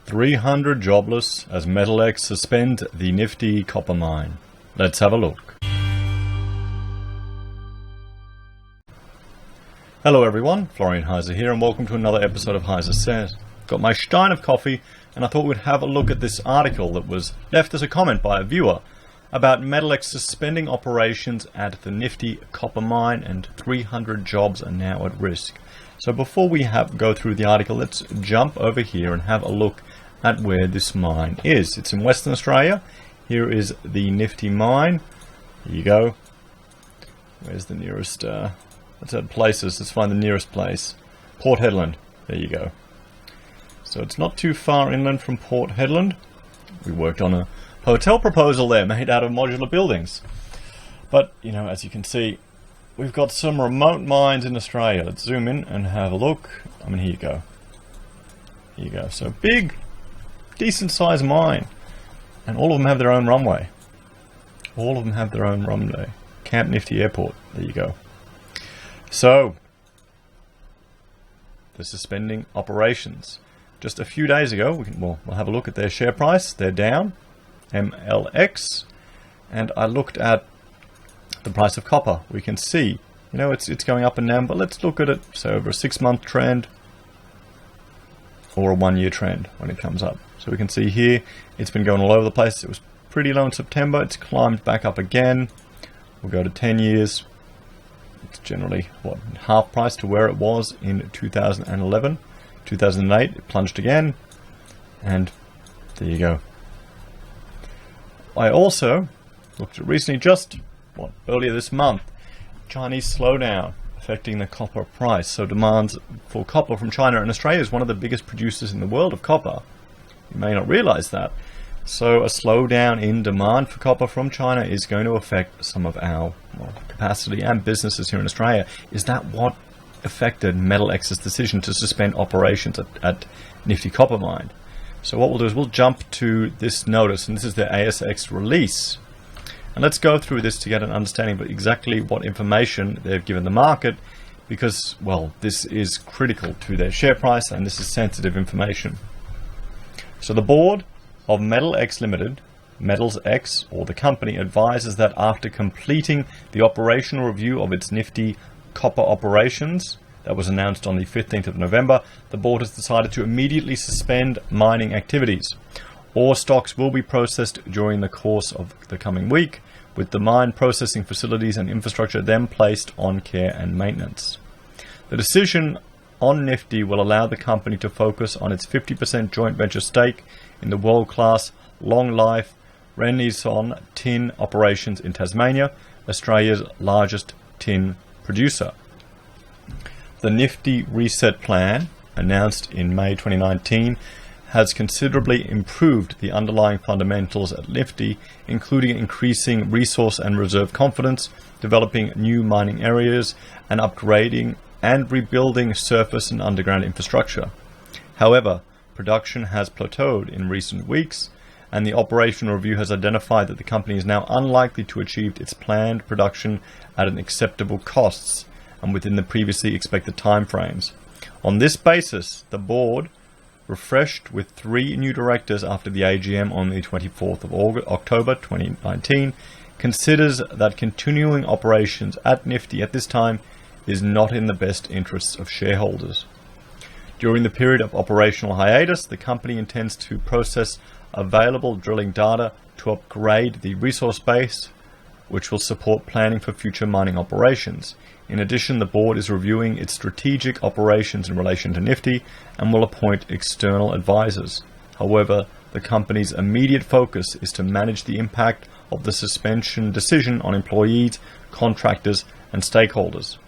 300 jobless as MetalX suspend the Nifty copper mine. Let's have a look. Hello everyone, Florian Heise here, and welcome to another episode of Heise Says. Got my stein of coffee, and I thought we'd have a look at this article that was left as a comment by a viewer about MetalX suspending operations at the Nifty copper mine, and 300 jobs are now at risk. So before we go through the article, let's jump over here and have a look at where this mine is. It's in Western Australia. Here is the Nifty mine. Here you go. Where's the nearest, let's add places. Let's find the nearest place. Port Hedland. There you go. So it's not too far inland from Port Hedland. We worked on a hotel proposal there made out of modular buildings. But, you know, as you can see, we've got some remote mines in Australia. Let's zoom in and have a look. I mean, here you go. Here you go. So big, decent sized mine. And all of them have their own runway. All of them have their own runway. Camp Nifty Airport. There you go. So, they're suspending operations. Just a few days ago, we'll have a look at their share price. They're down. MLX. And I looked at the price of copper. We can see, you know, it's going up and down, but let's look at it. So over a 6-month trend or a 1-year trend when it comes up. So we can see here, it's been going all over the place. It was pretty low in September. It's climbed back up again. We'll go to 10 years. It's generally, what, half price to where it was in 2011. 2008, it plunged again. And there you go. I also looked at recently, earlier this month, Chinese slowdown affecting the copper price. So demands for copper from China, and Australia is one of the biggest producers in the world of copper. You may not realize that. So a slowdown in demand for copper from China is going to affect some of our capacity and businesses here in Australia. Is that what affected MetalX's decision to suspend operations at Nifty copper mine? So what we'll do is we'll jump to this notice, and this is their ASX release. And let's go through this to get an understanding of exactly what information they've given the market, because, well, this is critical to their share price and this is sensitive information. So the board of MetalX Limited, MetalsX, or the company, advises that after completing the operational review of its Nifty copper operations that was announced on the 15th of November, the board has decided to immediately suspend mining activities. Ore stocks will be processed during the course of the coming week, with the mine processing facilities and infrastructure then placed on care and maintenance. The decision on Nifty will allow the company to focus on its 50% joint venture stake in the world-class, long-life Renison tin operations in Tasmania, Australia's largest tin producer. The Nifty reset plan, announced in May 2019, has considerably improved the underlying fundamentals at Nifty, including increasing resource and reserve confidence, developing new mining areas, and upgrading and rebuilding surface and underground infrastructure. However, production has plateaued in recent weeks, and the operational review has identified that the company is now unlikely to achieve its planned production at an acceptable costs and within the previously expected timeframes. On this basis, the board, refreshed with 3 new directors after the AGM on the 24th of October 2019, considers that continuing operations at Nifty at this time is not in the best interests of shareholders. During the period of operational hiatus, the company intends to process available drilling data to upgrade the resource base, which will support planning for future mining operations. In addition, the board is reviewing its strategic operations in relation to Nifty and will appoint external advisors. However, the company's immediate focus is to manage the impact of the suspension decision on employees, contractors, and stakeholders.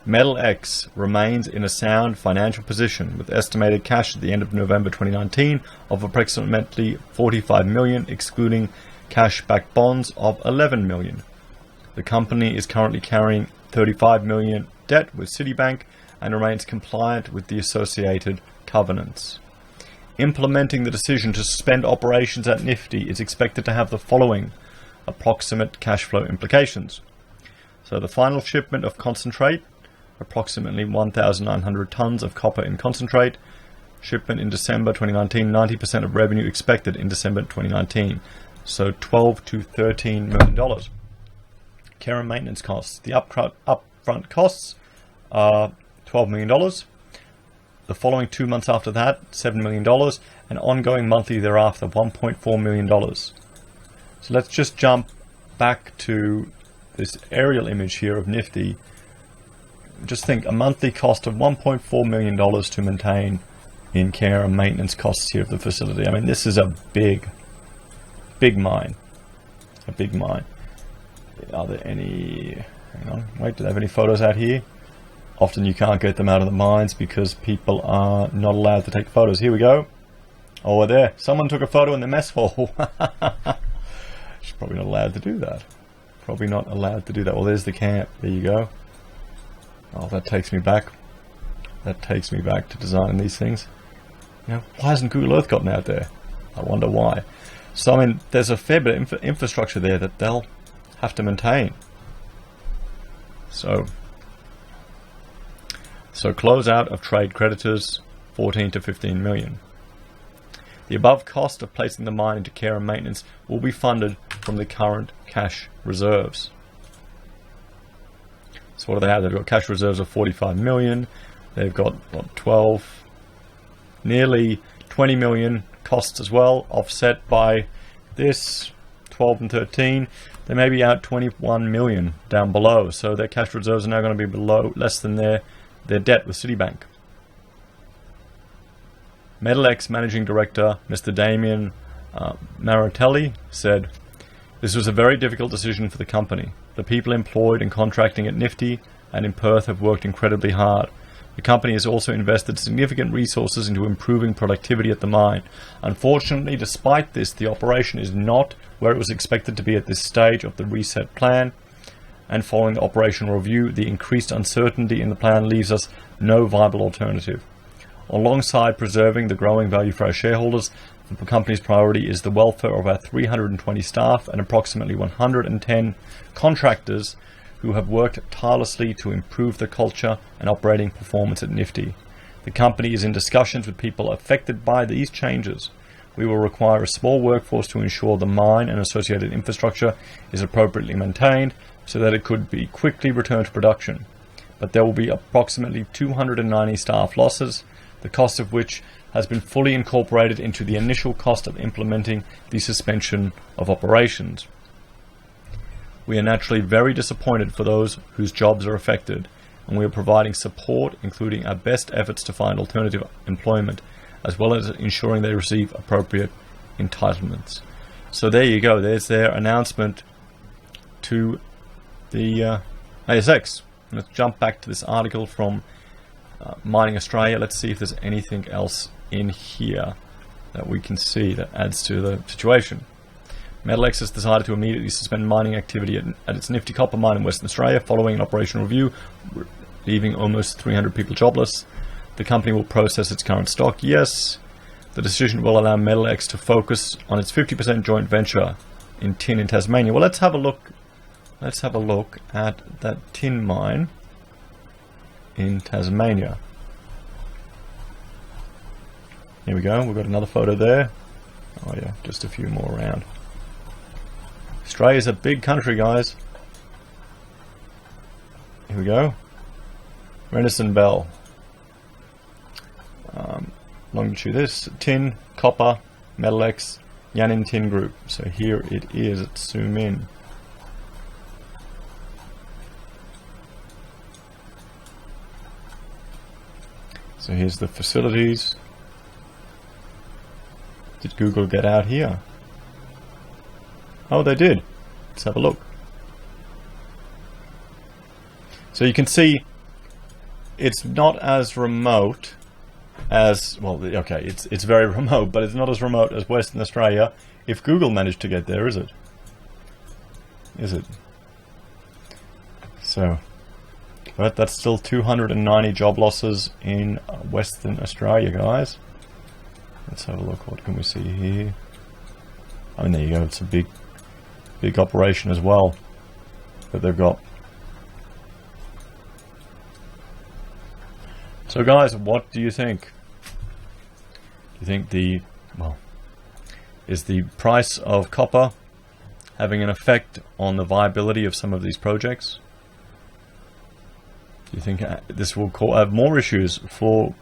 MetalX remains in a sound financial position with estimated cash at the end of November 2019 of approximately 45 million, excluding cash-backed bonds of 11 million. The company is currently carrying 35 million debt with Sunnybank and remains compliant with the associated covenants. Implementing the decision to suspend operations at Nifty is expected to have the following approximate cash flow implications. So the final shipment of concentrate, approximately 1,900 tons of copper in concentrate, shipment in December 2019, 90% of revenue expected in December 2019. So $12 to $13 million. Care and maintenance costs. The upfront costs are $12 million. The following 2 months after that, $7 million. And ongoing monthly thereafter, $1.4 million. So let's just jump back to this aerial image here of Nifty. Just think, a monthly cost of $1.4 million to maintain in care and maintenance costs here of the facility. I mean, this is a big mine. A big mine. Are there any... Hang on, wait, do they have any photos out here? Often you can't get them out of the mines because people are not allowed to take photos. Here we go. Oh, we're there. Someone took a photo in the mess hall. She's probably not allowed to do that. Probably not allowed to do that. Well, there's the camp. There you go. Oh, that takes me back. That takes me back to designing these things. You know, why hasn't Google Earth gotten out there? I wonder why. So, I mean, there's a fair bit of infrastructure there that they'll have to maintain. So closeout of trade creditors, 14 to 15 million. The above cost of placing the mine into care and maintenance will be funded from the current cash reserves. So what do they have? They've got cash reserves of 45 million. They've got, what, 12, nearly 20 million costs as well, offset by this, 12 and 13. They may be out 21 million down below. So their cash reserves are now going to be below, less than their debt with Citibank. Metalx Managing Director, Mr. Damien Maratelli, said, "This was a very difficult decision for the company. The people employed in contracting at Nifty and in Perth have worked incredibly hard. The company has also invested significant resources into improving productivity at the mine. Unfortunately, despite this, the operation is not where it was expected to be at this stage of the reset plan, and following the operational review, the increased uncertainty in the plan leaves us no viable alternative. Alongside preserving the growing value for our shareholders, the company's priority is the welfare of our 320 staff and approximately 110 contractors who have worked tirelessly to improve the culture and operating performance at Nifty. The company is in discussions with people affected by these changes. We will require a small workforce to ensure the mine and associated infrastructure is appropriately maintained so that it could be quickly returned to production. But there will be approximately 290 staff losses, the cost of which has been fully incorporated into the initial cost of implementing the suspension of operations. We are naturally very disappointed for those whose jobs are affected, and we are providing support, including our best efforts to find alternative employment, as well as ensuring they receive appropriate entitlements." So there you go. There's their announcement to the ASX. Let's jump back to this article from Mining Australia. Let's see if there's anything else in here that we can see that adds to the situation. Metalx has decided to immediately suspend mining activity at its Nifty copper mine in Western Australia following an operational review, leaving almost 300 people jobless. The company will process its current stock. Yes, the decision will allow Metalx to focus on its 50% joint venture in tin in Tasmania. Well, let's have a look. Let's have a look at that tin mine in Tasmania. Here we go. We've got another photo there. Oh yeah, just a few more around. Australia's a big country, guys. Here we go. Renison Bell. Longitude this. Tin, copper, Metalx, Yannin Tin Group. So here it is. Let's zoom in. So here's the facilities. Did Google get out here? Oh, they did. Let's have a look. So you can see it's not as remote as, well, okay, it's very remote, but it's not as remote as Western Australia. If Google managed to get there, is it? Is it? So, but that's still 290 job losses in Western Australia, guys. Let's have a look. What can we see here? Oh, and there you go. It's a big operation as well that they've got. So guys, what do you think? you think is the price of copper having an effect on the viability of some of these projects? Do you think this will have more issues for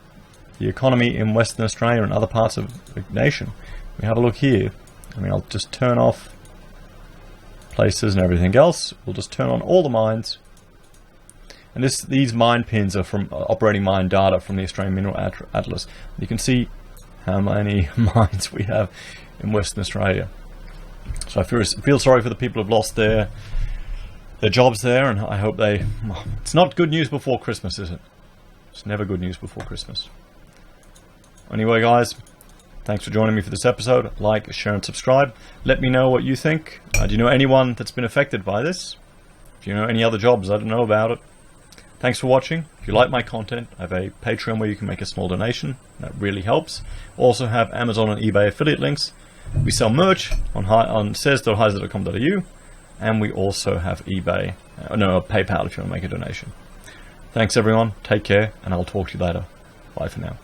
the economy in Western Australia and other parts of the nation? We have a look here. I mean, I'll just turn off places and everything else. We'll just turn on all the mines. And these mine pins are from operating mine data from the Australian Mineral Atlas. You can see how many mines we have in Western Australia. So I feel sorry for the people who've lost their jobs there, and I hope it's not good news before Christmas, is it? It's never good news before Christmas. Anyway, guys, thanks for joining me for this episode. Like, share, and subscribe. Let me know what you think. Do you know anyone that's been affected by this? If you know any other jobs, I don't know about it. Thanks for watching. If you like my content, I have a Patreon where you can make a small donation. That really helps. Also have Amazon and eBay affiliate links. We sell merch on says.heise.com.au, and we also have PayPal if you want to make a donation. Thanks everyone, take care, and I'll talk to you later. Bye for now.